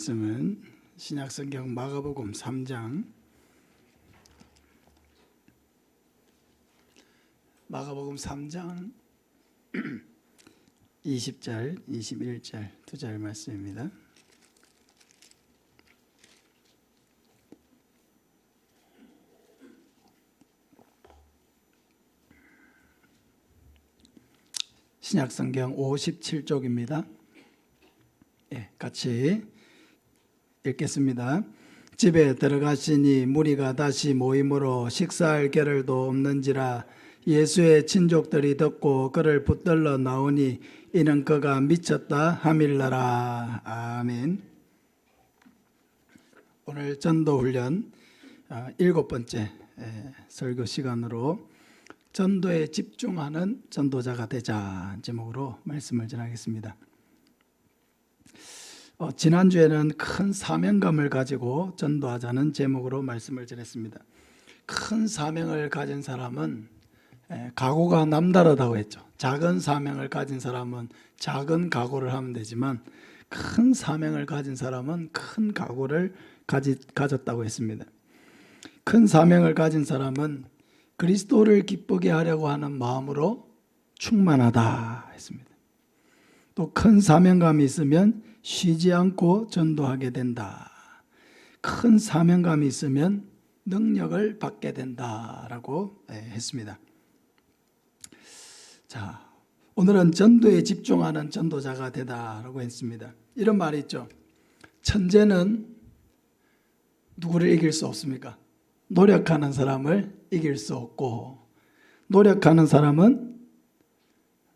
말씀은 신약성경 마가복음 3장 20절, 21절 두 절 말씀입니다. 신약성경 57쪽입니다. 같이 읽겠습니다. 집에 들어가시니 무리가 다시 모임으로 식사할 겨를도 없는지라 예수의 친족들이 듣고 그를 붙들러 나오니 이는 그가 미쳤다 하밀라라. 아멘. 오늘 전도훈련 7번째 설교 시간으로 전도에 집중하는 전도자가 되자 제목으로 말씀을 전하겠습니다. 지난주에는 큰 사명감을 가지고 전도하자는 제목으로 말씀을 전했습니다. 큰 사명을 가진 사람은 각오가 남다르다고 했죠. 작은 사명을 가진 사람은 작은 각오를 하면 되지만 큰 사명을 가진 사람은 큰 각오를 가졌다고 했습니다. 큰 사명을 가진 사람은 그리스도를 기쁘게 하려고 하는 마음으로 충만하다 했습니다. 또 큰 사명감이 있으면 쉬지 않고 전도하게 된다. 큰 사명감이 있으면 능력을 받게 된다라고 했습니다. 자, 오늘은 전도에 집중하는 전도자가 되다라고 했습니다. 이런 말이 있죠. 천재는 누구를 이길 수 없습니까? 노력하는 사람을 이길 수 없고, 노력하는 사람은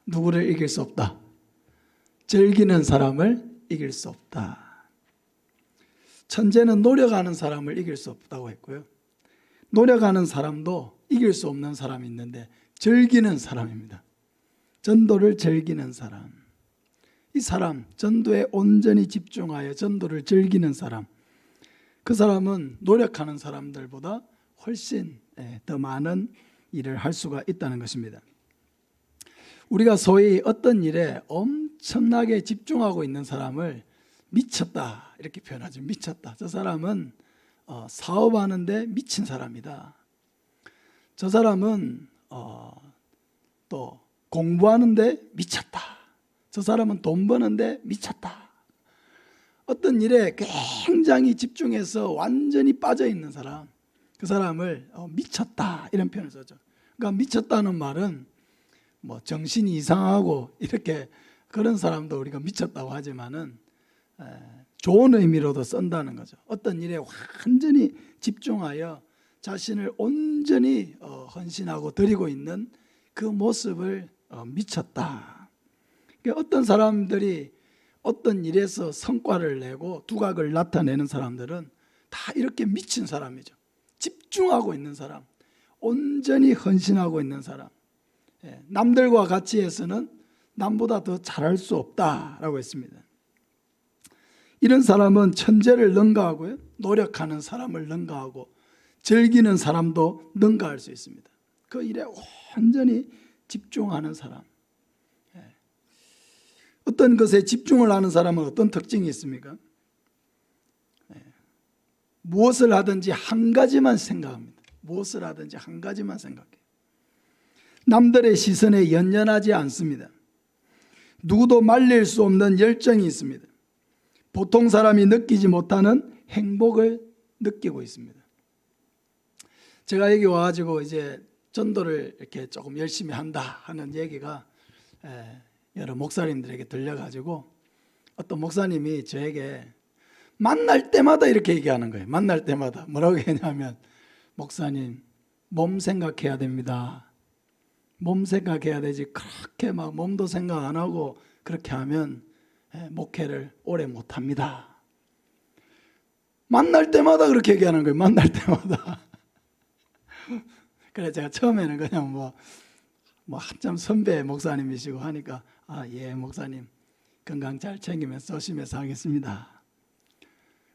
누구를 이길 수 없다. 즐기는 사람을 이길 수 없다. 천재는 노력하는 사람을 이길 수 없다고 했고요. 노력하는 사람도 이길 수 없는 사람이 있는데 즐기는 사람입니다. 전도를 즐기는 사람. 이 사람, 전도에 온전히 집중하여 전도를 즐기는 사람. 그 사람은 노력하는 사람들보다 훨씬 더 많은 일을 할 수가 있다는 것입니다. 우리가 소위 어떤 일에 엄청나게 집중하고 있는 사람을 미쳤다 이렇게 표현하죠. 미쳤다. 저 사람은 사업하는데 미친 사람이다. 저 사람은 또 공부하는데 미쳤다. 저 사람은 돈 버는데 미쳤다. 어떤 일에 굉장히 집중해서 완전히 빠져 있는 사람, 그 사람을 미쳤다 이런 표현을 쓰죠. 그러니까 미쳤다는 말은 뭐 정신이 이상하고 이렇게 그런 사람도 우리가 미쳤다고 하지만은 좋은 의미로도 쓴다는 거죠. 어떤 일에 완전히 집중하여 자신을 온전히 헌신하고 드리고 있는 그 모습을 미쳤다. 그러니까 어떤 사람들이 어떤 일에서 성과를 내고 두각을 나타내는 사람들은 다 이렇게 미친 사람이죠. 집중하고 있는 사람, 온전히 헌신하고 있는 사람. 남들과 같이 해서는 남보다 더 잘할 수 없다라고 했습니다. 이런 사람은 천재를 능가하고요, 노력하는 사람을 능가하고 즐기는 사람도 능가할 수 있습니다. 그 일에 완전히 집중하는 사람. 어떤 것에 집중을 하는 사람은 어떤 특징이 있습니까? 무엇을 하든지 한 가지만 생각합니다. 무엇을 하든지 한 가지만 생각해요. 남들의 시선에 연연하지 않습니다. 누구도 말릴 수 없는 열정이 있습니다. 보통 사람이 느끼지 못하는 행복을 느끼고 있습니다. 제가 여기 와가지고 이제 전도를 이렇게 조금 열심히 한다 하는 얘기가 여러 목사님들에게 들려가지고 어떤 목사님이 저에게 만날 때마다 이렇게 얘기하는 거예요. 만날 때마다 뭐라고 했냐면, 목사님 몸 생각해야 됩니다. 몸 생각해야 되지 그렇게 막 몸도 생각 안 하고 그렇게 하면 목회를 오래 못합니다. 만날 때마다 그렇게 얘기하는 거예요. 만날 때마다. 그래 제가 처음에는 그냥 뭐 한참 선배 목사님이시고 하니까 예 목사님 건강 잘 챙기면서 조심해서 하겠습니다.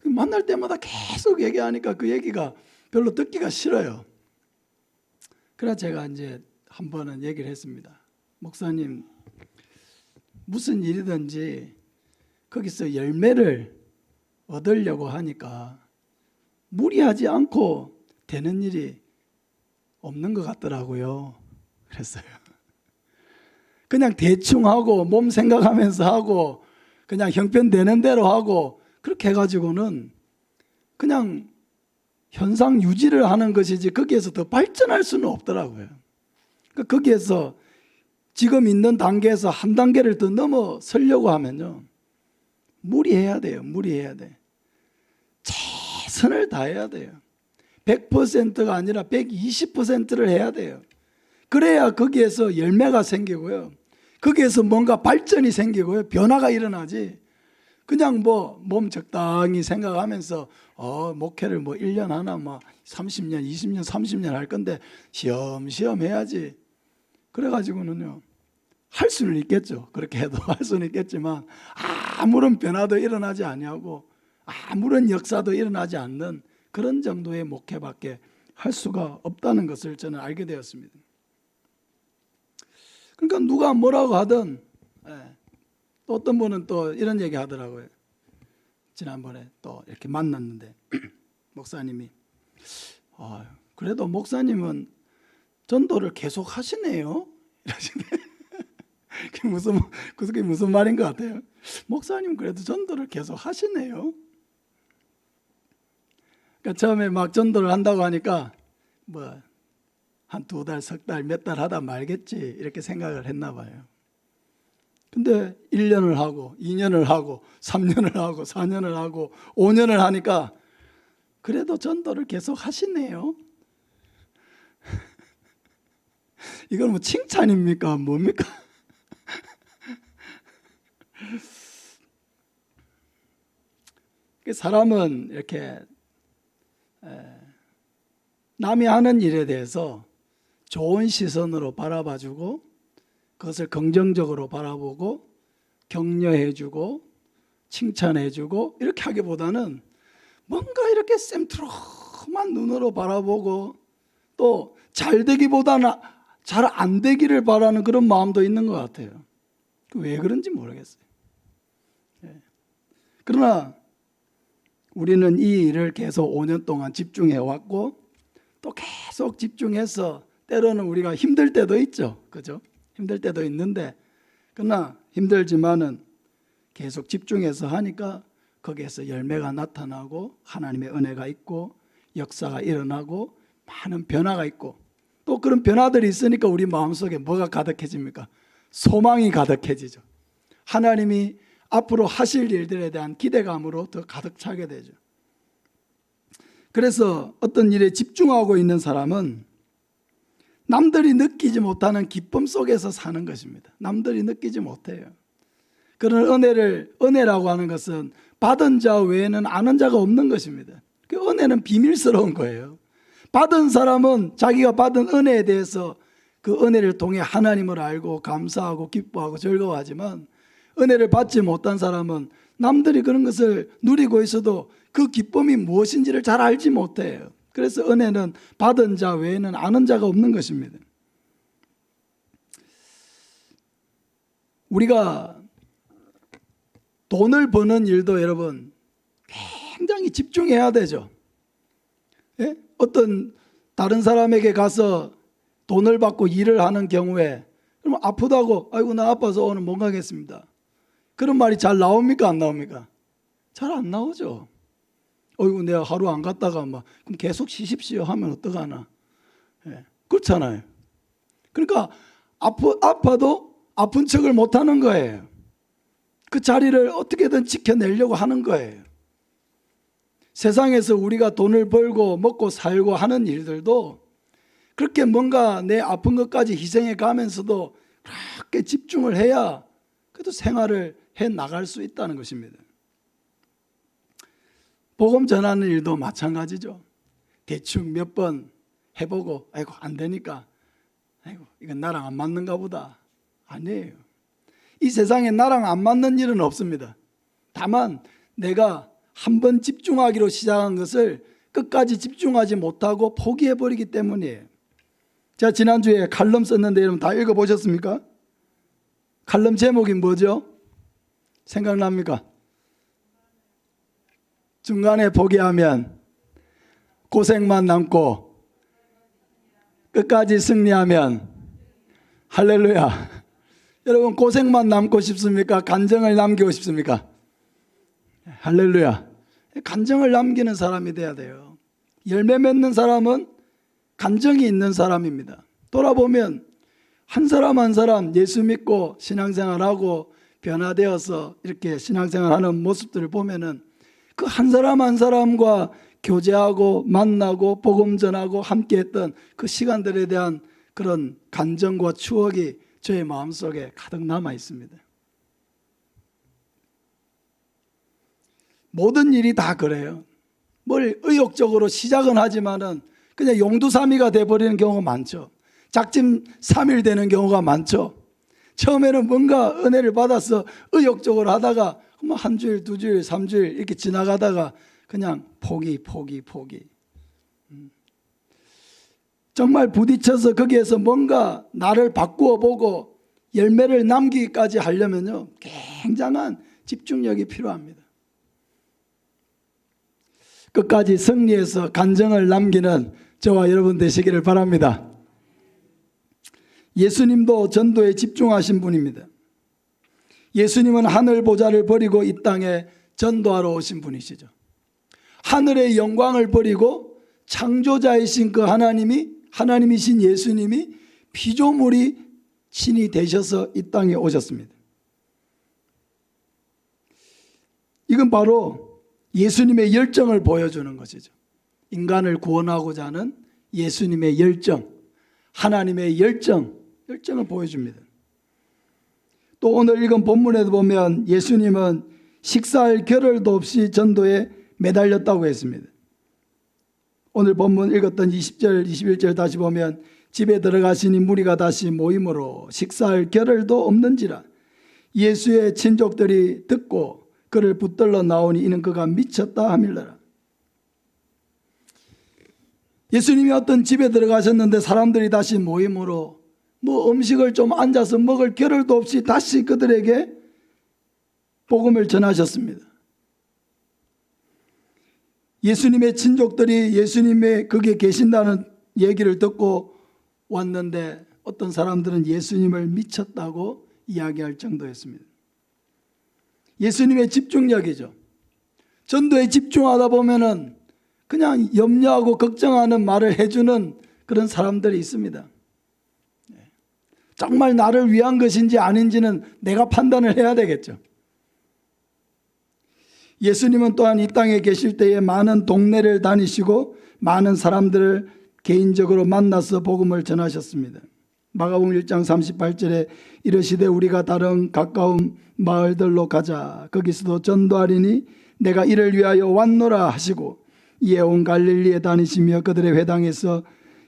만날 때마다 계속 얘기하니까 그 얘기가 별로 듣기가 싫어요. 그래서 제가 이제 한 번은 얘기를 했습니다. 목사님 무슨 일이든지 거기서 열매를 얻으려고 하니까 무리하지 않고 되는 일이 없는 것 같더라고요. 그랬어요. 그냥 대충 하고 몸 생각하면서 하고 그냥 형편되는 대로 하고 그렇게 해가지고는 그냥 현상 유지를 하는 것이지 거기에서 더 발전할 수는 없더라고요. 그러니까 거기에서 지금 있는 단계에서 한 단계를 더 넘어서려고 하면요, 무리해야 돼요. 무리해야 돼. 최선을 다해야 돼요. 100%가 아니라 120%를 해야 돼요. 그래야 거기에서 열매가 생기고요, 거기에서 뭔가 발전이 생기고요, 변화가 일어나지. 그냥 뭐 몸 적당히 생각하면서 목회를 뭐 1년 하나 뭐 30년, 20년, 30년 할 건데 시험시험 해야지. 그래가지고는요, 할 수는 있겠죠. 그렇게 해도 할 수는 있겠지만 아무런 변화도 일어나지 아니하고 아무런 역사도 일어나지 않는 그런 정도의 목회밖에 할 수가 없다는 것을 저는 알게 되었습니다. 그러니까 누가 뭐라고 하든, 또 어떤 분은 또 이런 얘기 하더라고요. 지난번에 또 이렇게 만났는데 목사님이 그래도 목사님은 전도를 계속 하시네요 이러시네. 그게 무슨 말인 것 같아요? 목사님 그래도 전도를 계속 하시네요. 그러니까 처음에 막 전도를 한다고 하니까 뭐 한 2달, 석 달, 몇 달 하다 말겠지 이렇게 생각을 했나 봐요. 근데 1년을 하고 2년을 하고 3년을 하고 4년을 하고 5년을 하니까 그래도 전도를 계속 하시네요. 이건 뭐 칭찬입니까? 뭡니까? 사람은 이렇게 남이 하는 일에 대해서 좋은 시선으로 바라봐주고 그것을 긍정적으로 바라보고 격려해주고 칭찬해주고 이렇게 하기보다는 뭔가 이렇게 쌤트로만 눈으로 바라보고 또 잘 되기보다는 잘 안 되기를 바라는 그런 마음도 있는 것 같아요. 왜 그런지 모르겠어요. 그러나 우리는 이 일을 계속 5년 동안 집중해 왔고 또 계속 집중해서 때로는 우리가 힘들 때도 있죠. 그죠? 힘들 때도 있는데 그러나 힘들지만은 계속 집중해서 하니까 거기에서 열매가 나타나고 하나님의 은혜가 있고 역사가 일어나고 많은 변화가 있고 또 그런 변화들이 있으니까 우리 마음속에 뭐가 가득해집니까? 소망이 가득해지죠. 하나님이 앞으로 하실 일들에 대한 기대감으로 더 가득 차게 되죠. 그래서 어떤 일에 집중하고 있는 사람은 남들이 느끼지 못하는 기쁨 속에서 사는 것입니다. 남들이 느끼지 못해요. 그런 은혜라고 하는 것은 받은 자 외에는 아는 자가 없는 것입니다. 그 은혜는 비밀스러운 거예요. 받은 사람은 자기가 받은 은혜에 대해서 그 은혜를 통해 하나님을 알고 감사하고 기뻐하고 즐거워하지만 은혜를 받지 못한 사람은 남들이 그런 것을 누리고 있어도 그 기쁨이 무엇인지를 잘 알지 못해요. 그래서 은혜는 받은 자 외에는 아는 자가 없는 것입니다. 우리가 돈을 버는 일도 여러분 굉장히 집중해야 되죠. 예? 어떤 다른 사람에게 가서 돈을 받고 일을 하는 경우에 그럼 아프다고 아이고 나 아파서 오늘 못 가겠습니다. 그런 말이 잘 나옵니까? 안 나옵니까? 잘 안 나오죠. 어이구 내가 하루 안 갔다가 막 그럼 계속 쉬십시오 하면 어떡하나. 예, 그렇잖아요. 그러니까 아파도 아픈 척을 못하는 거예요. 그 자리를 어떻게든 지켜내려고 하는 거예요. 세상에서 우리가 돈을 벌고 먹고 살고 하는 일들도 그렇게 뭔가 내 아픈 것까지 희생해 가면서도 그렇게 집중을 해야 그래도 생활을 해 나갈 수 있다는 것입니다. 복음 전하는 일도 마찬가지죠. 대충 몇 번 해보고 아이고 안 되니까 아이고 이건 나랑 안 맞는가 보다. 아니에요. 이 세상에 나랑 안 맞는 일은 없습니다. 다만 내가 한번 집중하기로 시작한 것을 끝까지 집중하지 못하고 포기해버리기 때문이에요. 제가 지난주에 칼럼 썼는데 여러분 다 읽어보셨습니까? 칼럼 제목이 뭐죠? 생각납니까? 중간에 포기하면 고생만 남고 끝까지 승리하면 할렐루야. 여러분 고생만 남고 싶습니까? 간증을 남기고 싶습니까? 할렐루야. 간증을 남기는 사람이 돼야 돼요. 열매 맺는 사람은 간증이 있는 사람입니다. 돌아보면 한 사람 한 사람 예수 믿고 신앙생활하고 변화되어서 이렇게 신앙생활하는 모습들을 보면은 그 한 사람 한 사람과 교제하고 만나고 복음 전하고 함께했던 그 시간들에 대한 그런 간증과 추억이 저의 마음속에 가득 남아 있습니다. 모든 일이 다 그래요. 뭘 의욕적으로 시작은 하지만은 그냥 용두사미가 돼버리는 경우가 많죠. 작심삼일 되는 경우가 많죠. 처음에는 뭔가 은혜를 받아서 의욕적으로 하다가 한 주일, 두 주일, 3주일 이렇게 지나가다가 그냥 포기. 정말 부딪혀서 거기에서 뭔가 나를 바꾸어 보고 열매를 남기기까지 하려면요, 굉장한 집중력이 필요합니다. 끝까지 승리해서 간증을 남기는 저와 여러분 되시기를 바랍니다. 예수님도 전도에 집중하신 분입니다. 예수님은 하늘 보좌를 버리고 이 땅에 전도하러 오신 분이시죠. 하늘의 영광을 버리고 창조자이신 그 하나님이신 예수님이 피조물이 신이 되셔서 이 땅에 오셨습니다. 이건 바로 예수님의 열정을 보여주는 것이죠. 인간을 구원하고자 하는 예수님의 열정, 하나님의 열정을 보여줍니다. 또 오늘 읽은 본문에도 보면 예수님은 식사할 겨를도 없이 전도에 매달렸다고 했습니다. 오늘 본문 읽었던 20절, 21절 다시 보면 집에 들어가시니 무리가 다시 모임으로 식사할 겨를도 없는지라 예수의 친족들이 듣고 그를 붙들러 나오니 이는 그가 미쳤다 하밀러라. 예수님이 어떤 집에 들어가셨는데 사람들이 다시 모임으로 음식을 좀 앉아서 먹을 겨를도 없이 다시 그들에게 복음을 전하셨습니다. 예수님의 친족들이 예수님의 거기에 계신다는 얘기를 듣고 왔는데 어떤 사람들은 예수님을 미쳤다고 이야기할 정도였습니다. 예수님의 집중력이죠. 전도에 집중하다 보면은 그냥 염려하고 걱정하는 말을 해주는 그런 사람들이 있습니다. 정말 나를 위한 것인지 아닌지는 내가 판단을 해야 되겠죠. 예수님은 또한 이 땅에 계실 때에 많은 동네를 다니시고 많은 사람들을 개인적으로 만나서 복음을 전하셨습니다. 마가복음 1장 38절에 이르시되 우리가 다른 가까운 마을들로 가자. 거기서도 전도하리니 내가 이를 위하여 왔노라 하시고 이에 온 갈릴리에 다니시며 그들의 회당에서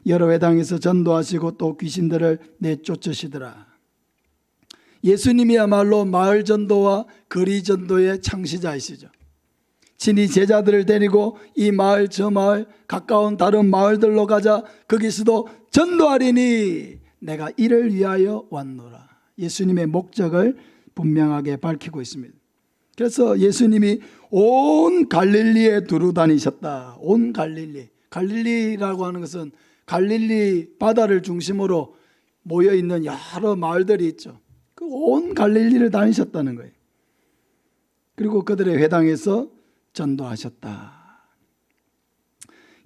여러 회당에서 전도하시고 또 귀신들을 내쫓으시더라. 예수님이야말로 마을 전도와 거리 전도의 창시자이시죠. 친히 제자들을 데리고 이 마을 저 마을 가까운 다른 마을들로 가자. 거기서도 전도하리니 내가 이를 위하여 왔노라. 예수님의 목적을 분명하게 밝히고 있습니다. 그래서 예수님이 온 갈릴리에 두루 다니셨다. 온 갈릴리라고 하는 것은 갈릴리 바다를 중심으로 모여있는 여러 마을들이 있죠. 그 온 갈릴리를 다니셨다는 거예요. 그리고 그들의 회당에서 전도하셨다.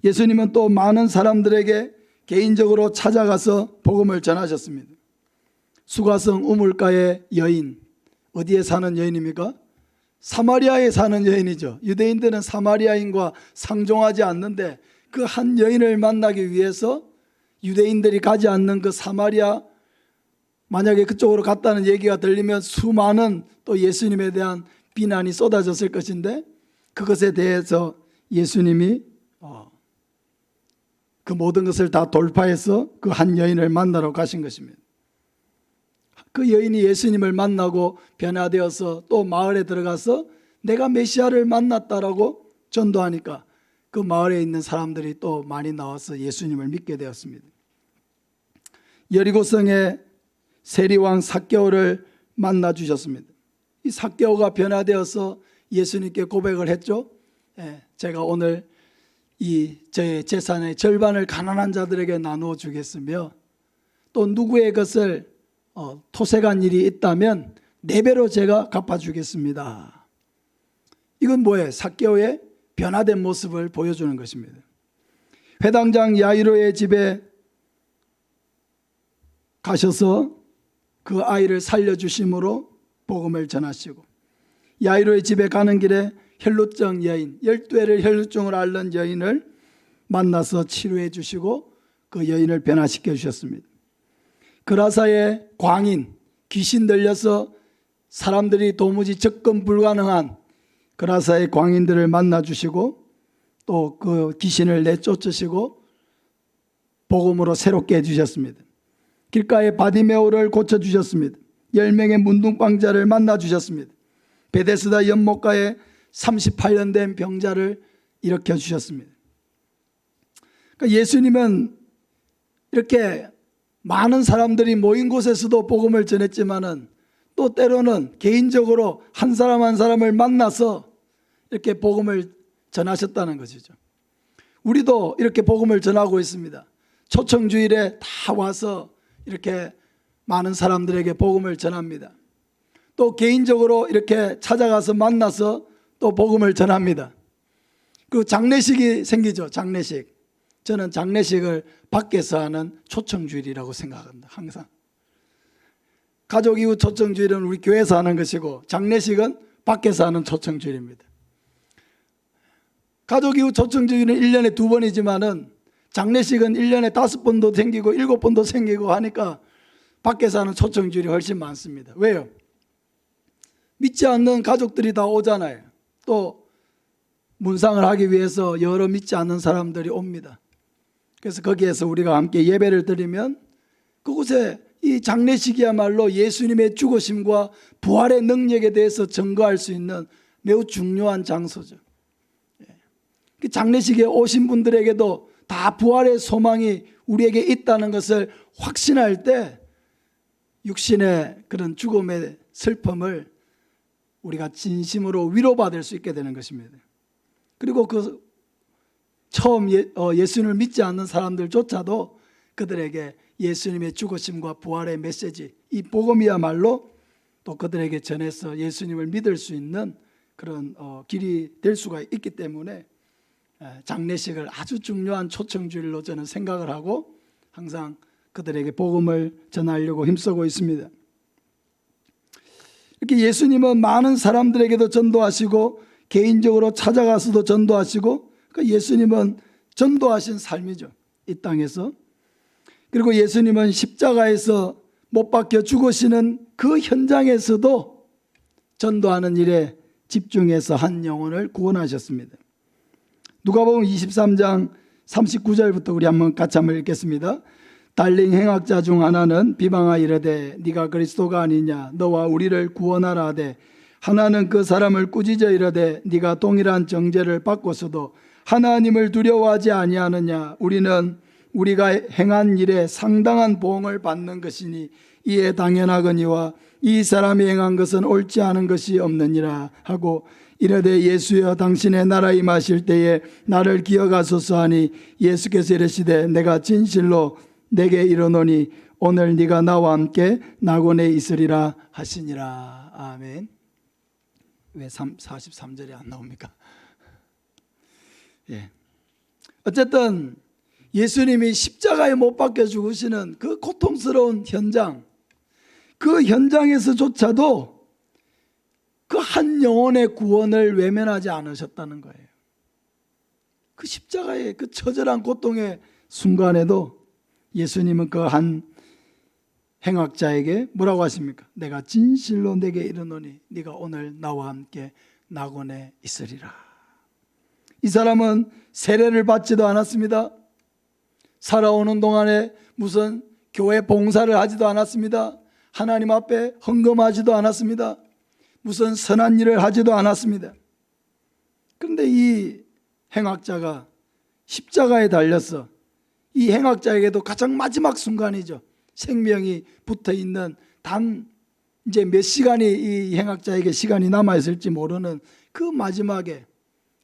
예수님은 또 많은 사람들에게 개인적으로 찾아가서 복음을 전하셨습니다. 수가성 우물가의 여인, 어디에 사는 여인입니까? 사마리아에 사는 여인이죠. 유대인들은 사마리아인과 상종하지 않는데 그 한 여인을 만나기 위해서 유대인들이 가지 않는 그 사마리아, 만약에 그쪽으로 갔다는 얘기가 들리면 수많은 또 예수님에 대한 비난이 쏟아졌을 것인데 그것에 대해서 예수님이 그 모든 것을 다 돌파해서 그 한 여인을 만나러 가신 것입니다. 그 여인이 예수님을 만나고 변화되어서 또 마을에 들어가서 내가 메시아를 만났다라고 전도하니까 그 마을에 있는 사람들이 또 많이 나와서 예수님을 믿게 되었습니다. 여리고성의 세리왕 삭개오를 만나 주셨습니다. 이 삭개오가 변화되어서 예수님께 고백을 했죠. 제가 오늘 이 제 재산의 절반을 가난한 자들에게 나누어 주겠으며 또 누구의 것을 토색한 일이 있다면 4배로 제가 갚아주겠습니다. 이건 뭐예요? 삭개오의 변화된 모습을 보여주는 것입니다. 회당장 야이로의 집에 가셔서 그 아이를 살려주심으로 복음을 전하시고, 야이로의 집에 가는 길에 혈루증 여인, 12회를 혈루증을 앓는 여인을 만나서 치료해 주시고 그 여인을 변화시켜 주셨습니다. 그라사의 광인, 귀신 들려서 사람들이 도무지 접근 불가능한 그라사의 광인들을 만나 주시고 또 그 귀신을 내쫓으시고 복음으로 새롭게 해주셨습니다. 길가의 바디메오를 고쳐주셨습니다. 10명의 문둥병자를 만나 주셨습니다. 베데스다 연못가에 38년 된 병자를 일으켜 주셨습니다. 그러니까 예수님은 이렇게 많은 사람들이 모인 곳에서도 복음을 전했지만은 또 때로는 개인적으로 한 사람 한 사람을 만나서 이렇게 복음을 전하셨다는 것이죠. 우리도 이렇게 복음을 전하고 있습니다. 초청주일에 다 와서 이렇게 많은 사람들에게 복음을 전합니다. 또 개인적으로 이렇게 찾아가서 만나서 또 복음을 전합니다. 그 장례식이 생기죠. 장례식. 저는 장례식을 밖에서 하는 초청주일이라고 생각합니다. 항상. 가족 이후 초청주일은 우리 교회에서 하는 것이고 장례식은 밖에서 하는 초청주일입니다. 가족 이후 초청주일은 1년에 2번이지만은 장례식은 1년에 5번도 생기고 7번도 생기고 하니까 밖에서 하는 초청주일이 훨씬 많습니다. 왜요? 믿지 않는 가족들이 다 오잖아요. 또 문상을 하기 위해서 여러 믿지 않는 사람들이 옵니다. 그래서 거기에서 우리가 함께 예배를 드리면 그곳에 이 장례식이야말로 예수님의 죽으심과 부활의 능력에 대해서 증거할 수 있는 매우 중요한 장소죠. 그 장례식에 오신 분들에게도 다 부활의 소망이 우리에게 있다는 것을 확신할 때 육신의 그런 죽음의 슬픔을 우리가 진심으로 위로받을 수 있게 되는 것입니다. 그리고 그 처음 예수님을 믿지 않는 사람들조차도 그들에게 예수님의 죽으심과 부활의 메시지, 이 복음이야말로 또 그들에게 전해서 예수님을 믿을 수 있는 그런 길이 될 수가 있기 때문에 장례식을 아주 중요한 초청주일로 저는 생각을 하고 항상 그들에게 복음을 전하려고 힘쓰고 있습니다. 이렇게 예수님은 많은 사람들에게도 전도하시고 개인적으로 찾아가서도 전도하시고, 그러니까 예수님은 전도하신 삶이죠. 이 땅에서. 그리고 예수님은 십자가에서 못 박혀 죽으시는 그 현장에서도 전도하는 일에 집중해서 한 영혼을 구원하셨습니다. 누가복음 23장 39절부터 우리 같이 한번 읽겠습니다. 달링 행악자 중 하나는 비방하여 이르되 네가 그리스도가 아니냐 너와 우리를 구원하라 하되, 하나는 그 사람을 꾸짖어 이르되 네가 동일한 정죄를 받고서도 하나님을 두려워하지 아니하느냐. 우리는 우리가 행한 일에 상당한 보응을 받는 것이니 이에 당연하거니와 이 사람이 행한 것은 옳지 않은 것이 없느니라 하고, 이르되 예수여 당신의 나라 임하실 때에 나를 기억하소서 하니, 예수께서 이르시되 내가 진실로 내게 이르노니 오늘 네가 나와 함께 낙원에 있으리라 하시니라. 아멘. 왜 43절이 안 나옵니까? 예. 어쨌든 예수님이 십자가에 못 박혀 죽으시는 그 고통스러운 현장, 그 현장에서조차도 그 한 영혼의 구원을 외면하지 않으셨다는 거예요. 그 십자가의 그 처절한 고통의 순간에도 예수님은 그 한 행악자에게 뭐라고 하십니까? 내가 진실로 내게 이르노니 네가 오늘 나와 함께 낙원에 있으리라. 이 사람은 세례를 받지도 않았습니다. 살아오는 동안에 무슨 교회 봉사를 하지도 않았습니다. 하나님 앞에 헌금하지도 않았습니다. 무슨 선한 일을 하지도 않았습니다. 그런데 이 행악자가 십자가에 달려서, 이 행악자에게도 가장 마지막 순간이죠. 생명이 붙어있는 단 이제 몇 시간이 이 행악자에게 시간이 남아있을지 모르는 그 마지막에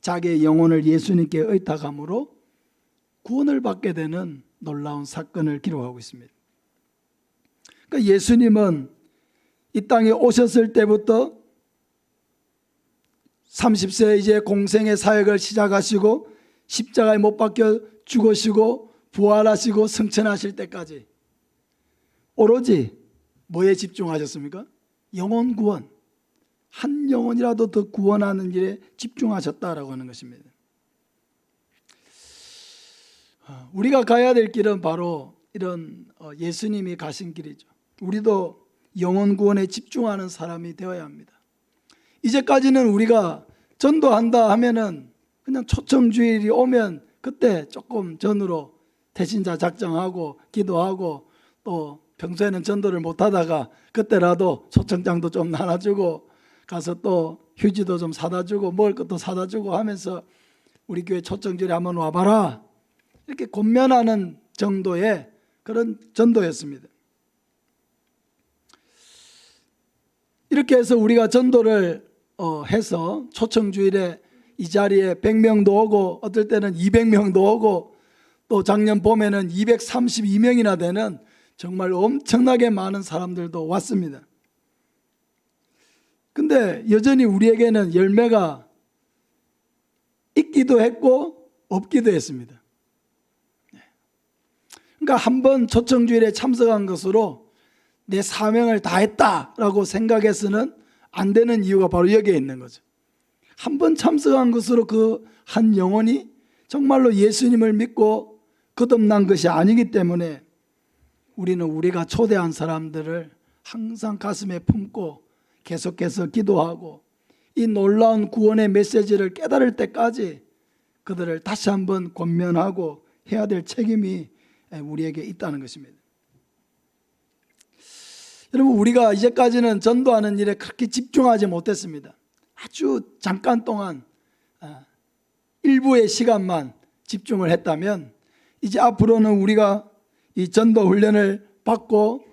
자기의 영혼을 예수님께 의탁함으로 구원을 받게 되는 놀라운 사건을 기록하고 있습니다. 그러니까 예수님은 이 땅에 오셨을 때부터 30세 이제 공생의 사역을 시작하시고 십자가에 못 박혀 죽으시고 부활하시고 승천하실 때까지 오로지 뭐에 집중하셨습니까? 영혼 구원, 한 영혼이라도 더 구원하는 일에 집중하셨다라고 하는 것입니다. 우리가 가야 될 길은 바로 이런 예수님이 가신 길이죠. 우리도 영혼 구원에 집중하는 사람이 되어야 합니다. 이제까지는 우리가 전도한다 하면은 그냥 초청주일이 오면 그때 조금 전으로 대신자 작정하고 기도하고 또 평소에는 전도를 못하다가 그때라도 초청장도 좀 나눠주고 가서 또 휴지도 좀 사다 주고 먹을 것도 사다 주고 하면서 우리 교회 초청주일에 한번 와봐라 이렇게 권면하는 정도의 그런 전도였습니다. 이렇게 해서 우리가 전도를 해서 초청주일에 이 자리에 100명도 오고 어떨 때는 200명도 오고 또 작년 봄에는 232명이나 되는 정말 엄청나게 많은 사람들도 왔습니다. 근데 여전히 우리에게는 열매가 있기도 했고 없기도 했습니다. 그러니까 한번 초청주일에 참석한 것으로 내 사명을 다했다라고 생각해서는 안 되는 이유가 바로 여기에 있는 거죠. 한번 참석한 것으로 그 한 영혼이 정말로 예수님을 믿고 거듭난 것이 아니기 때문에 우리는 우리가 초대한 사람들을 항상 가슴에 품고 계속해서 기도하고 이 놀라운 구원의 메시지를 깨달을 때까지 그들을 다시 한번 권면하고 해야 될 책임이 우리에게 있다는 것입니다. 여러분, 우리가 이제까지는 전도하는 일에 그렇게 집중하지 못했습니다. 아주 잠깐 동안 일부의 시간만 집중을 했다면 이제 앞으로는 우리가 이 전도 훈련을 받고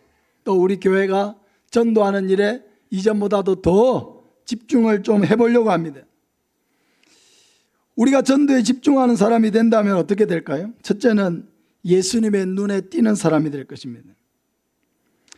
또 우리 교회가 전도하는 일에 이전보다도 더 집중을 좀 해보려고 합니다. 우리가 전도에 집중하는 사람이 된다면 어떻게 될까요? 첫째는 예수님의 눈에 띄는 사람이 될 것입니다.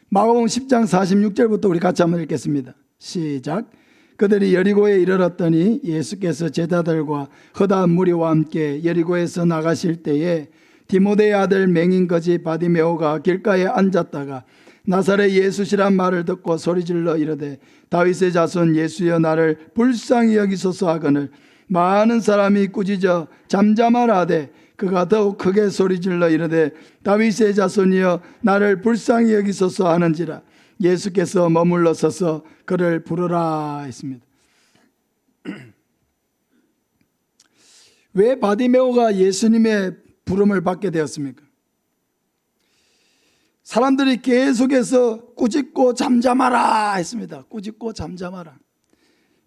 마가복음 10장 46절부터 우리 같이 한번 읽겠습니다. 시작. 그들이 여리고에 이르렀더니 예수께서 제자들과 허다한 무리와 함께 여리고에서 나가실 때에 디모데의 아들 맹인 거지 바디메오가 길가에 앉았다가 나사렛 예수시란 말을 듣고 소리질러 이르되 다윗의 자손 예수여 나를 불쌍히 여기소서 하거늘 많은 사람이 꾸짖어 잠잠하라 하되 그가 더욱 크게 소리질러 이르되 다윗의 자손이여 나를 불쌍히 여기소서 하는지라 예수께서 머물러 서서 그를 부르라 했습니다. 왜 바디메오가 예수님의 부름을 받게 되었습니까? 사람들이 계속해서 꾸짖고 잠잠하라 했습니다. 꾸짖고 잠잠하라.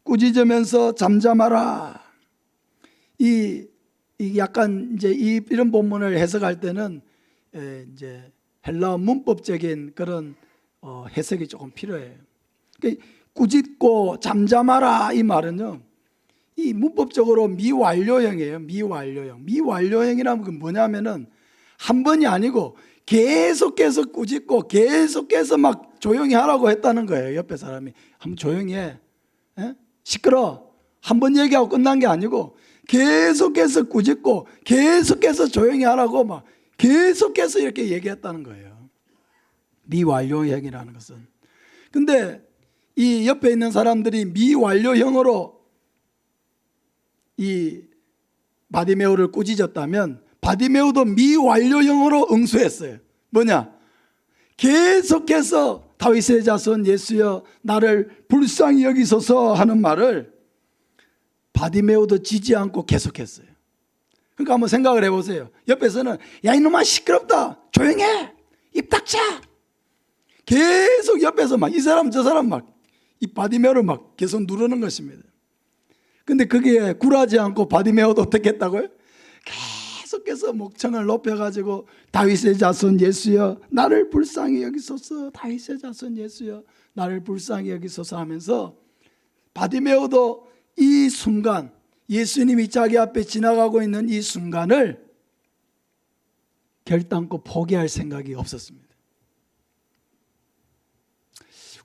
꾸짖으면서 잠잠하라. 이 약간 이제 이런 본문을 해석할 때는 이제 헬라어 문법적인 그런 해석이 조금 필요해요. 그러니까 꾸짖고 잠잠하라 이 말은요, 이 문법적으로 미완료형이에요. 미완료형. 미완료형이라면 뭐냐면은 한 번이 아니고 계속해서 꾸짖고 계속해서 막 조용히 하라고 했다는 거예요. 옆에 사람이 한번 조용히 해. 시끄러. 한 번 얘기하고 끝난 게 아니고 계속해서 꾸짖고 계속해서 조용히 하라고 막 계속해서 이렇게 얘기했다는 거예요. 미완료형이라는 것은. 근데 이 옆에 있는 사람들이 미완료형으로 이 바디메오를 꾸짖었다면 바디메오도 미완료형으로 응수했어요. 뭐냐? 계속해서 다윗의 자손 예수여 나를 불쌍히 여기소서 하는 말을 바디메오도 지지 않고 계속했어요. 그러니까 한번 생각을 해보세요. 옆에서는 야 이놈아 시끄럽다 조용해 입 닥쳐 계속 옆에서 막 이 사람 저 사람 막 이 바디메오를 막 계속 누르는 것입니다. 근데 그게 굴하지 않고 바디메오도 어떻게 했다고요? 계속해서 목청을 높여가지고 다윗의 자손 예수여 나를 불쌍히 여기소서 다윗의 자손 예수여 나를 불쌍히 여기소서 하면서 바디메오도 이 순간 예수님이 자기 앞에 지나가고 있는 이 순간을 결단코 포기할 생각이 없었습니다.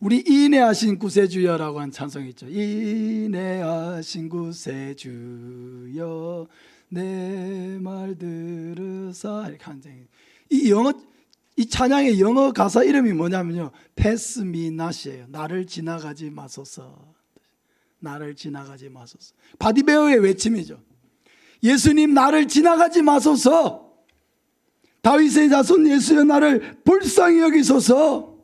우리 인내하신 구세주여라고 한 찬송이 있죠. 인내하신 구세주여 내 말 들으사, 이렇게 한 장이. 이 찬양의 영어 가사 이름이 뭐냐면요, Pass me not이에요. 나를 지나가지 마소서. 나를 지나가지 마소서. 바디메오의 외침이죠. 예수님 나를 지나가지 마소서. 다윗의 자손 예수여 나를 불쌍히 여기소서.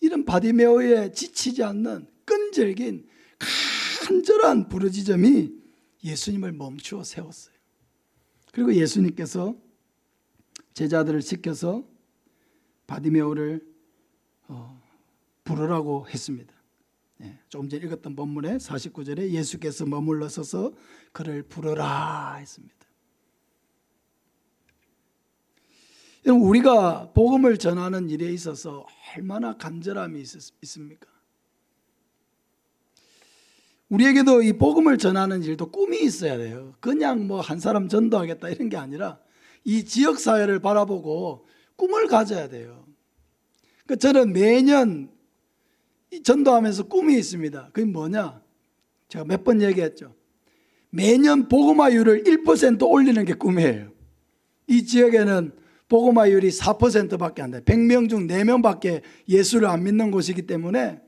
이런 바디메오의 지치지 않는 끈질긴 간절한 부르짖음이 예수님을 멈추어 세웠어요. 그리고 예수님께서 제자들을 시켜서 바디메오를 부르라고 했습니다. 조금 전에 읽었던 본문의 49절에 예수께서 머물러 서서 그를 부르라 했습니다. 우리가 복음을 전하는 일에 있어서 얼마나 간절함이 있습니까? 우리에게도 이 복음을 전하는 일도 꿈이 있어야 돼요. 그냥 뭐 한 사람 전도하겠다 이런 게 아니라 이 지역사회를 바라보고 꿈을 가져야 돼요. 그러니까 저는 매년 전도하면서 꿈이 있습니다. 그게 뭐냐? 제가 몇 번 얘기했죠. 매년 복음화율을 1% 올리는 게 꿈이에요. 이 지역에는 복음화율이 4%밖에 안 돼요. 100명 중 4명밖에 예수를 안 믿는 곳이기 때문에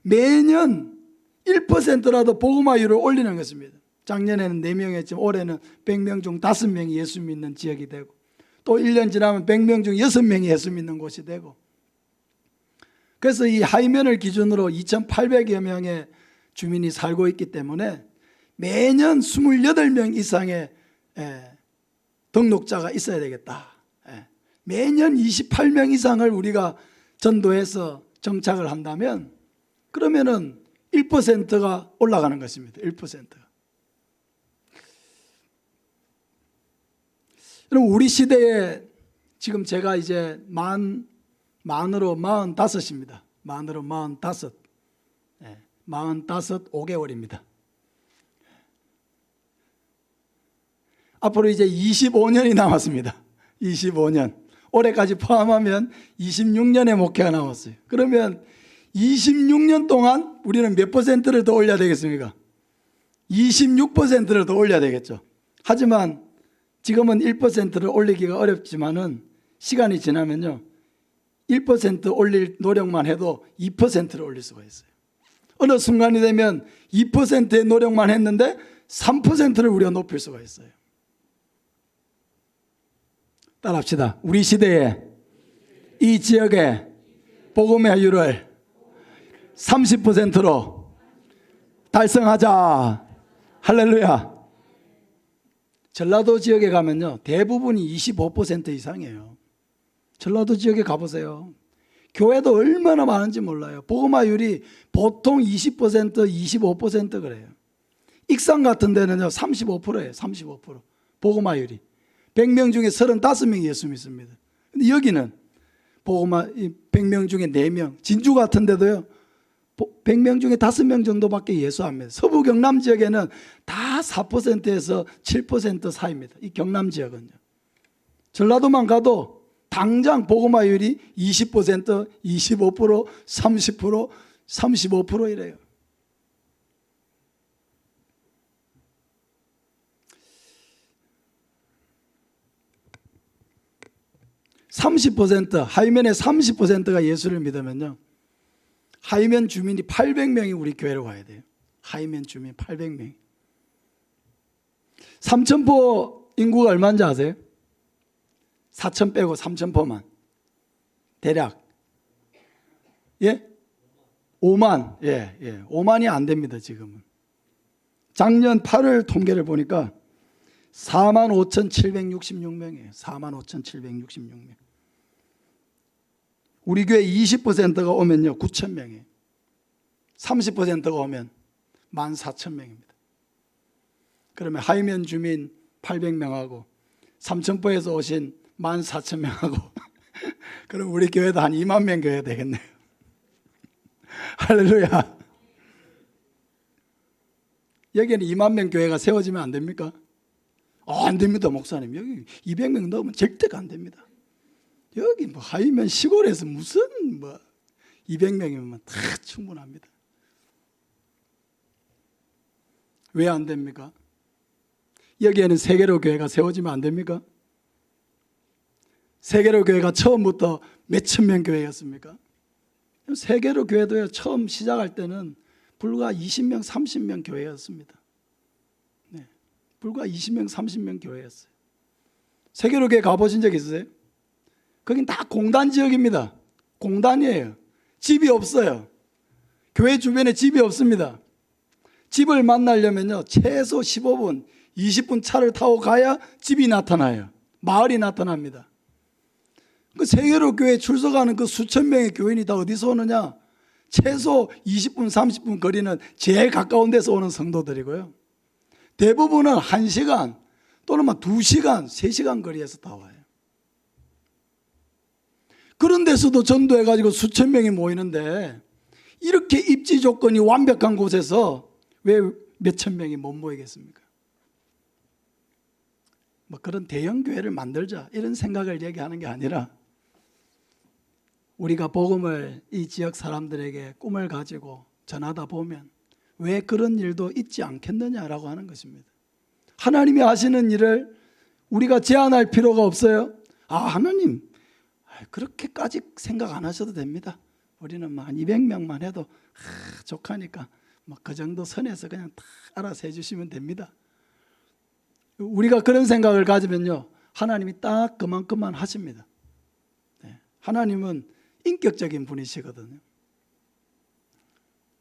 매년 1%라도 복음화율을 올리는 것입니다. 작년에는 4명 했지만 올해는 100명 중 5명이 예수 믿는 지역이 되고, 또 1년 지나면 100명 중 6명이 예수 믿는 곳이 되고, 그래서 이 하이면을 기준으로 2,800여 명의 주민이 살고 있기 때문에 매년 28명 이상의 등록자가 있어야 되겠다. 매년 28명 이상을 우리가 전도해서 정착을 한다면 그러면은 1%가 올라가는 것입니다. 1%가. 그럼 우리 시대에 지금 제가 이제 만으로 45입니다. 만으로 45. 45, 5개월입니다. 앞으로 이제 25년이 남았습니다. 25년. 올해까지 포함하면 26년의 목회가 남았어요. 그러면 26년 동안 우리는 몇 퍼센트를 더 올려야 되겠습니까? 26%를 더 올려야 되겠죠. 하지만 지금은 1%를 올리기가 어렵지만은 시간이 지나면요, 1% 올릴 노력만 해도 2%를 올릴 수가 있어요. 어느 순간이 되면 2%의 노력만 했는데 3%를 우리가 높일 수가 있어요. 따라합시다. 우리 시대에 이 지역의 복음의 효율을 30%로 달성하자. 할렐루야. 전라도 지역에 가면요, 대부분이 25% 이상이에요. 전라도 지역에 가보세요. 교회도 얼마나 많은지 몰라요. 복음화율이 보통 20%, 25% 그래요. 익산 같은 데는요 35%예요. 35%. 복음화율이. 100명 중에 35명이 예수 믿습니다. 근데 여기는 복음화 100명 중에 4명. 진주 같은 데도요 100명 중에 5명 정도밖에 예수 안 믿어요. 서부 경남 지역에는 다 4%에서 7% 사이입니다. 이 경남 지역은요. 전라도만 가도 당장 복음화율이 20%, 25%, 30%, 35% 이래요. 하이면의 30%가 예수를 믿으면요, 하이면 주민이 800명이 우리 교회로 가야 돼요. 하이면 주민 800명이. 삼천포 인구가 얼마인지 아세요? 4천 빼고 삼천포만 대략 5만. 5만이 안 됩니다. 지금은. 작년 8월 통계를 보니까 45,766명이에요. 45,766명. 우리 교회 20%가 오면요 9,000명이에요. 30%가 오면 14,000명입니다. 그러면 하이면 주민 800명하고 삼천포에서 오신 14,000명하고 그럼 우리 교회도 한 2만 명 교회 되겠네요. 할렐루야. 여기는 2만 명 교회가 세워지면 안 됩니까? 안 됩니다, 목사님. 여기 200명 넘으면 절대가 안 됩니다. 여기 뭐 하이면 시골에서 무슨 뭐 200명이면 다 충분합니다. 왜 안 됩니까? 여기에는 세계로 교회가 세워지면 안 됩니까? 세계로 교회가 처음부터 몇천 명 교회였습니까? 세계로 교회도요, 처음 시작할 때는 불과 20명, 30명 교회였습니다. 네, 불과 20명, 30명 교회였어요. 세계로 교회 가보신 적 있으세요? 거긴 다 공단 지역입니다. 공단이에요. 집이 없어요. 교회 주변에 집이 없습니다. 집을 만나려면요, 최소 15분, 20분 차를 타고 가야 집이 나타나요. 마을이 나타납니다. 그 세계로 교회에 출석하는 그 수천 명의 교인이 다 어디서 오느냐? 최소 20분, 30분 거리는 제일 가까운 데서 오는 성도들이고요. 대부분은 1시간 또는 막 2시간, 3시간 거리에서 다 와요. 그런 데서도 전도해가지고 수천 명이 모이는데 이렇게 입지 조건이 완벽한 곳에서 왜 몇천 명이 못 모이겠습니까? 뭐 그런 대형 교회를 만들자 이런 생각을 얘기하는 게 아니라 우리가 복음을 이 지역 사람들에게 꿈을 가지고 전하다 보면 왜 그런 일도 있지 않겠느냐라고 하는 것입니다. 하나님이 하시는 일을 우리가 제한할 필요가 없어요. 하나님 그렇게까지 생각 안 하셔도 됩니다. 우리는 한 200명만 해도 족하니까 그 정도 선에서 그냥 다 알아서 해주시면 됩니다. 우리가 그런 생각을 가지면요, 하나님이 딱 그만큼만 하십니다. 하나님은 인격적인 분이시거든요.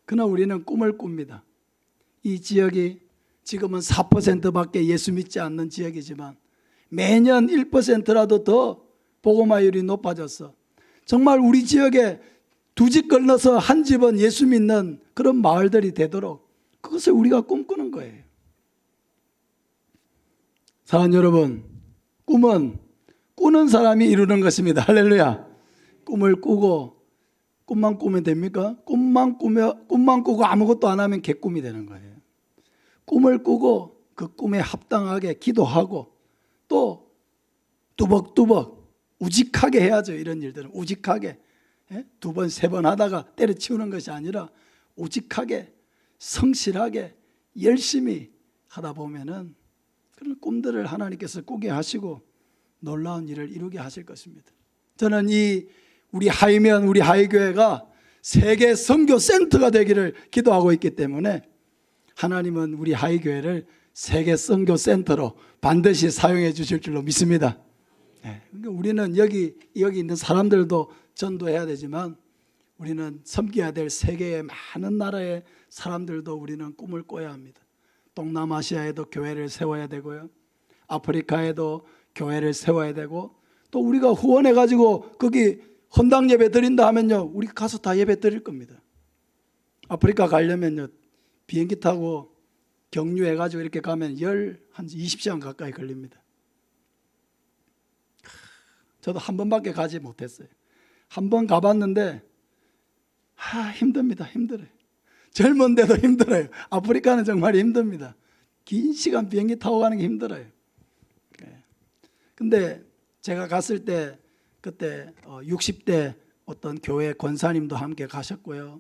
그러나 우리는 꿈을 꿉니다. 이 지역이 지금은 4%밖에 예수 믿지 않는 지역이지만 매년 1%라도 더 복음화율이 높아져서 정말 우리 지역에 2집 건너서 한 집은 예수 믿는 그런 마을들이 되도록 그것을 우리가 꿈꾸는 거예요. 사랑하는 여러분, 꿈은 꾸는 사람이 이루는 것입니다. 할렐루야. 꿈을 꾸고 꿈만 꾸면 됩니까? 꿈만 꾸고 아무것도 안 하면 개꿈이 되는 거예요. 꿈을 꾸고 그 꿈에 합당하게 기도하고 또 뚜벅뚜벅 우직하게 해야죠. 이런 일들은 우직하게 2번, 3번 하다가 때려치우는 것이 아니라 우직하게 성실하게 열심히 하다 보면은 그런 꿈들을 하나님께서 꾸게 하시고 놀라운 일을 이루게 하실 것입니다. 저는 우리 하이면 우리 하이교회가 세계 선교 센터가 되기를 기도하고 있기 때문에 하나님은 우리 하이교회를 세계 선교 센터로 반드시 사용해 주실 줄로 믿습니다. 그러니까 우리는 여기 있는 사람들도 전도해야 되지만 우리는 섬겨야 될 세계의 많은 나라의 사람들도 우리는 꿈을 꿔야 합니다. 동남아시아에도 교회를 세워야 되고요. 아프리카에도 교회를 세워야 되고 또 우리가 후원해가지고 거기 헌당 예배 드린다 하면요, 우리 가서 다 예배 드릴 겁니다. 아프리카 가려면요, 비행기 타고 경유해가지고 이렇게 가면 한 20시간 가까이 걸립니다. 저도 한 번밖에 가지 못했어요. 한 번 가봤는데 힘듭니다. 힘들어요. 젊은데도 힘들어요. 아프리카는 정말 힘듭니다. 긴 시간 비행기 타고 가는 게 힘들어요. 근데 제가 갔을 때 그때 60대 어떤 교회 권사님도 함께 가셨고요.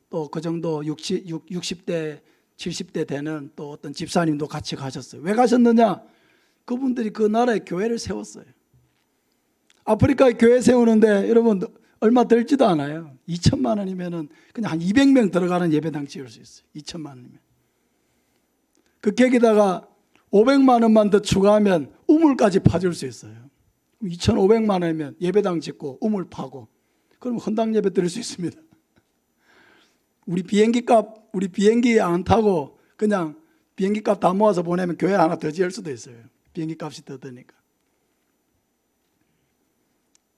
또 그 정도 60대 70대 되는 또 어떤 집사님도 같이 가셨어요. 왜 가셨느냐? 그분들이 그 나라에 교회를 세웠어요. 아프리카에 교회 세우는데 여러분 얼마 들지도 않아요. 2천만 원이면은 그냥 한 200명 들어가는 예배당 지을 수 있어요. 2천만 원이면. 그 객에다가 500만 원만 더 추가하면 우물까지 파줄 수 있어요. 2,500만 원이면 예배당 짓고 우물 파고 그럼 헌당 예배 드릴 수 있습니다. 우리 비행기 안 타고 그냥 비행기 값 다 모아서 보내면 교회 하나 더 지을 수도 있어요. 비행기 값이 더 드니까.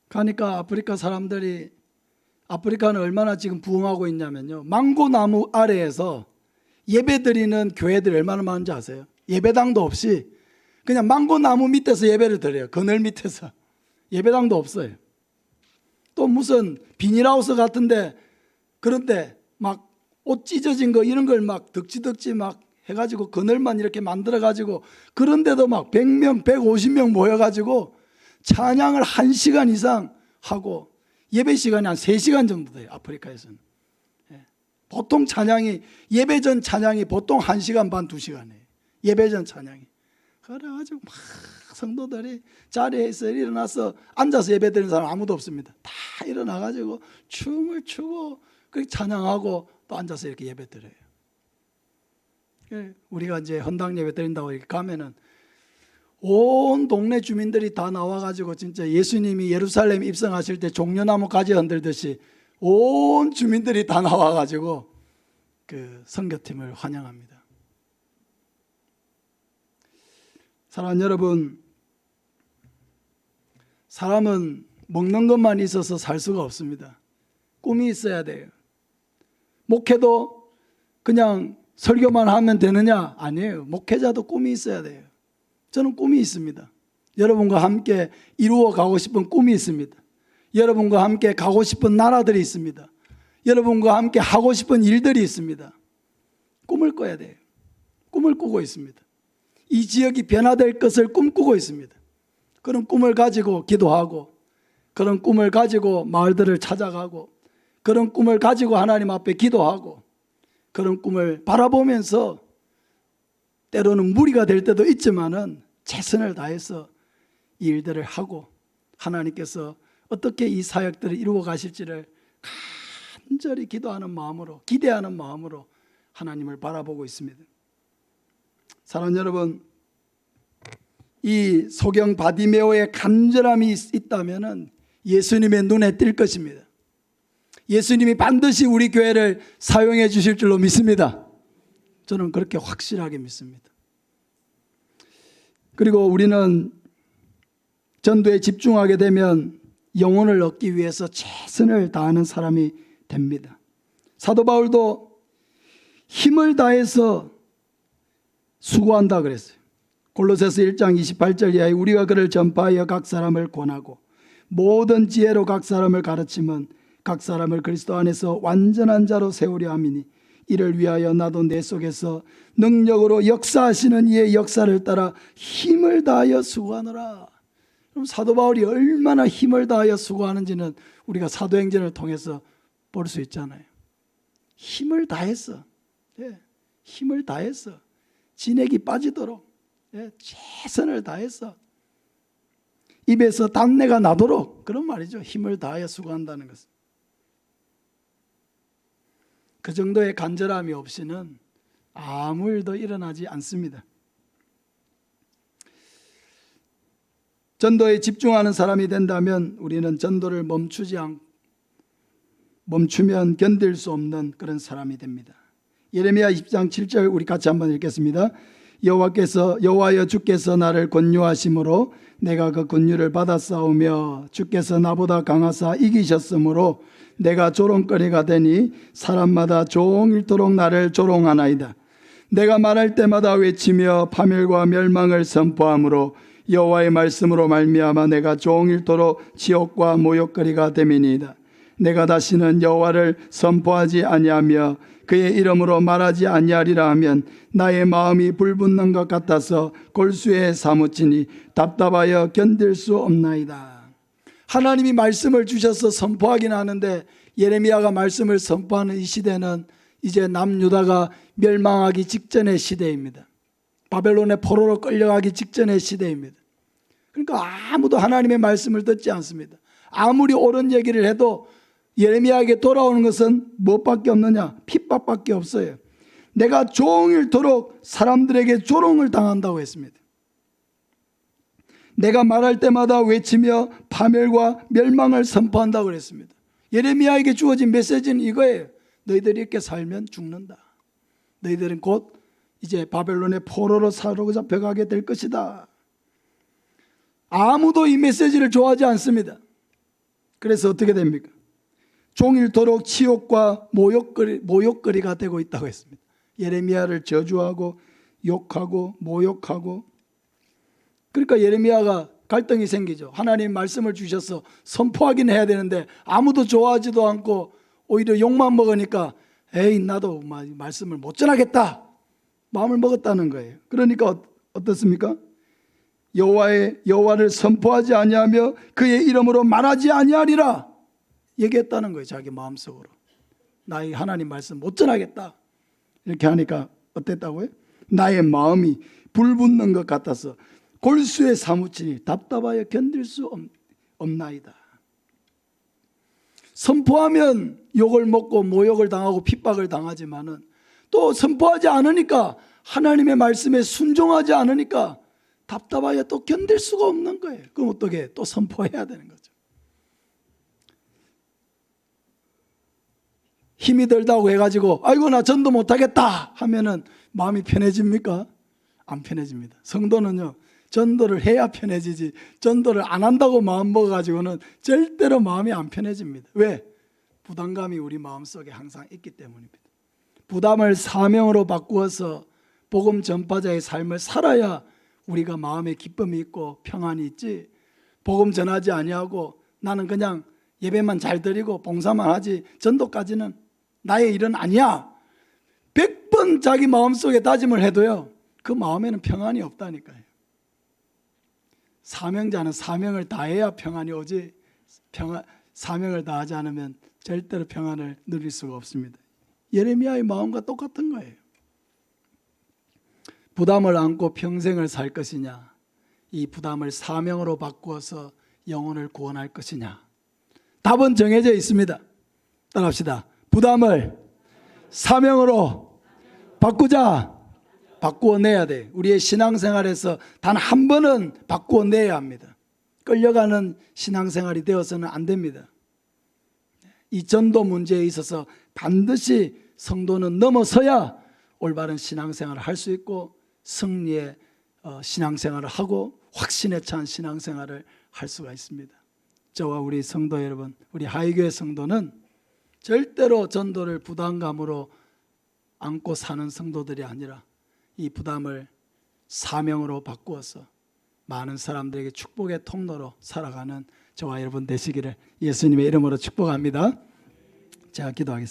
가니까 아프리카 사람들이 아프리카는 얼마나 지금 부흥하고 있냐면요, 망고나무 아래에서 예배 드리는 교회들이 얼마나 많은지 아세요? 예배당도 없이 그냥 망고나무 밑에서 예배를 드려요. 그늘 밑에서. 예배당도 없어요. 또 무슨 비닐하우스 같은데 그런데 막 옷 찢어진 거 이런 걸 막 덕지덕지 막 해가지고 그늘만 이렇게 만들어가지고 그런데도 막 100명, 150명 모여가지고 찬양을 1시간 이상 하고 예배 시간이 한 3시간 정도 돼요. 아프리카에서는. 보통 찬양이 예배 전 찬양이 보통 1시간 반 2시간이에요. 예배 전 찬양이. 그래가지고 막 성도들이 자리에서 일어나서 앉아서 예배 드리는 사람 아무도 없습니다. 다 일어나가지고 춤을 추고 그렇게 찬양하고 또 앉아서 이렇게 예배 드려요. 우리가 이제 헌당 예배 드린다고 이렇게 가면은 온 동네 주민들이 다 나와가지고 진짜 예수님이 예루살렘 입성하실 때 종려나무 가지 흔들듯이 온 주민들이 다 나와가지고 그 선교팀을 환영합니다. 사랑하는 여러분, 사람은 먹는 것만 있어서 살 수가 없습니다. 꿈이 있어야 돼요. 목회도 그냥 설교만 하면 되느냐? 아니에요. 목회자도 꿈이 있어야 돼요. 저는 꿈이 있습니다. 여러분과 함께 이루어 가고 싶은 꿈이 있습니다. 여러분과 함께 가고 싶은 나라들이 있습니다. 여러분과 함께 하고 싶은 일들이 있습니다. 꿈을 꿔야 돼요. 꿈을 꾸고 있습니다. 이 지역이 변화될 것을 꿈꾸고 있습니다. 그런 꿈을 가지고 기도하고, 그런 꿈을 가지고 마을들을 찾아가고, 그런 꿈을 가지고 하나님 앞에 기도하고, 그런 꿈을 바라보면서 때로는 무리가 될 때도 있지만은 최선을 다해서 이 일들을 하고 하나님께서 어떻게 이 사역들을 이루어 가실지를 간절히 기도하는 마음으로, 기대하는 마음으로 하나님을 바라보고 있습니다. 사랑하는 여러분, 이 소경 바디메오의 간절함이 있다면 예수님의 눈에 띌 것입니다. 예수님이 반드시 우리 교회를 사용해 주실 줄로 믿습니다. 저는 그렇게 확실하게 믿습니다. 그리고 우리는 전도에 집중하게 되면 영혼을 얻기 위해서 최선을 다하는 사람이 됩니다. 사도 바울도 힘을 다해서 수고한다 그랬어요. 골로새서 1장 28절 이하에 우리가 그를 전파하여 각 사람을 권하고 모든 지혜로 각 사람을 가르치면 각 사람을 그리스도 안에서 완전한 자로 세우려 함이니 이를 위하여 나도 내 속에서 능력으로 역사하시는 이의 역사를 따라 힘을 다하여 수고하노라. 그럼 사도 바울이 얼마나 힘을 다하여 수고하는지는 우리가 사도행전을 통해서 볼 수 있잖아요. 힘을 다했어. 힘을 다했어. 진액이 빠지도록 최선을 다해서 입에서 단내가 나도록, 그런 말이죠. 힘을 다하여 수고한다는 것은. 그 정도의 간절함이 없이는 아무 일도 일어나지 않습니다. 전도에 집중하는 사람이 된다면 우리는 전도를 멈추면 견딜 수 없는 그런 사람이 됩니다. 예레미야 20장 7절 우리 같이 한번 읽겠습니다. 여호와여 주께서 나를 권유하심으로 내가 그 권유를 받아 싸우며 주께서 나보다 강하사 이기셨으므로 내가 조롱거리가 되니 사람마다 종일토록 나를 조롱하나이다. 내가 말할 때마다 외치며 파멸과 멸망을 선포하므로 여호와의 말씀으로 말미암아 내가 종일토록 지옥과 모욕거리가 됨이니이다. 내가 다시는 여호와를 선포하지 아니하며 그의 이름으로 말하지 아니하리라 하면 나의 마음이 불붙는 것 같아서 골수에 사무치니 답답하여 견딜 수 없나이다. 하나님이 말씀을 주셔서 선포하긴 하는데 예레미야가 말씀을 선포하는 이 시대는 이제 남유다가 멸망하기 직전의 시대입니다. 바벨론의 포로로 끌려가기 직전의 시대입니다. 그러니까 아무도 하나님의 말씀을 듣지 않습니다. 아무리 옳은 얘기를 해도 예레미야에게 돌아오는 것은 무엇밖에 없느냐? 핍박밖에 없어요. 내가 종일토록 사람들에게 조롱을 당한다고 했습니다. 내가 말할 때마다 외치며 파멸과 멸망을 선포한다고 그랬습니다. 예레미야에게 주어진 메시지는 이거예요. 너희들이 이렇게 살면 죽는다. 너희들은 곧 이제 바벨론의 포로로 사로잡혀가게 될 것이다. 아무도 이 메시지를 좋아하지 않습니다. 그래서 어떻게 됩니까? 종일토록 치욕과 모욕거리가 되고 있다고 했습니다. 예레미야를 저주하고 욕하고 모욕하고. 그러니까 예레미야가 갈등이 생기죠. 하나님 말씀을 주셔서 선포하긴 해야 되는데 아무도 좋아하지도 않고 오히려 욕만 먹으니까 에이 나도 말씀을 못 전하겠다. 마음을 먹었다는 거예요. 그러니까 어떻습니까? 여호와를 선포하지 아니하며 그의 이름으로 말하지 아니하리라 얘기했다는 거예요. 자기 마음속으로. 나의 하나님 말씀 못 전하겠다. 이렇게 하니까 어땠다고요? 나의 마음이 불붙는 것 같아서 골수에 사무치니 답답하여 견딜 수 없나이다. 선포하면 욕을 먹고 모욕을 당하고 핍박을 당하지만은 또 선포하지 않으니까, 하나님의 말씀에 순종하지 않으니까 답답하여 또 견딜 수가 없는 거예요. 그럼 어떻게? 또 선포해야 되는 거죠. 힘이 들다고 해가지고 아이고 나 전도 못하겠다 하면은 마음이 편해집니까? 안 편해집니다. 성도는요, 전도를 해야 편해지지 전도를 안 한다고 마음 먹어가지고는 절대로 마음이 안 편해집니다. 왜? 부담감이 우리 마음속에 항상 있기 때문입니다. 부담을 사명으로 바꾸어서 복음 전파자의 삶을 살아야 우리가 마음에 기쁨이 있고 평안이 있지, 복음 전하지 아니하고 나는 그냥 예배만 잘 드리고 봉사만 하지 전도까지는 나의 일은 아니야, 100번 자기 마음속에 다짐을 해도요, 그 마음에는 평안이 없다니까요. 사명자는 사명을 다해야 평안이 오지, 사명을 다하지 않으면 절대로 평안을 누릴 수가 없습니다. 예레미야의 마음과 똑같은 거예요. 부담을 안고 평생을 살 것이냐, 이 부담을 사명으로 바꾸어서 영혼을 구원할 것이냐. 답은 정해져 있습니다. 따라합시다. 부담을 사명으로 바꾸자. 바꾸어내야 돼. 우리의 신앙생활에서 단 한 번은 바꾸어내야 합니다. 끌려가는 신앙생활이 되어서는 안 됩니다. 이 전도 문제에 있어서 반드시 성도는 넘어서야 올바른 신앙생활을 할 수 있고 승리의 신앙생활을 하고 확신에 찬 신앙생활을 할 수가 있습니다. 저와 우리 성도 여러분, 우리 하이교회 성도는 절대로 전도를 부담감으로 안고 사는 성도들이 아니라 이 부담을 사명으로 바꾸어서 많은 사람들에게 축복의 통로로 살아가는 저와 여러분 되시기를 예수님의 이름으로 축복합니다. 제가 기도하겠습니다.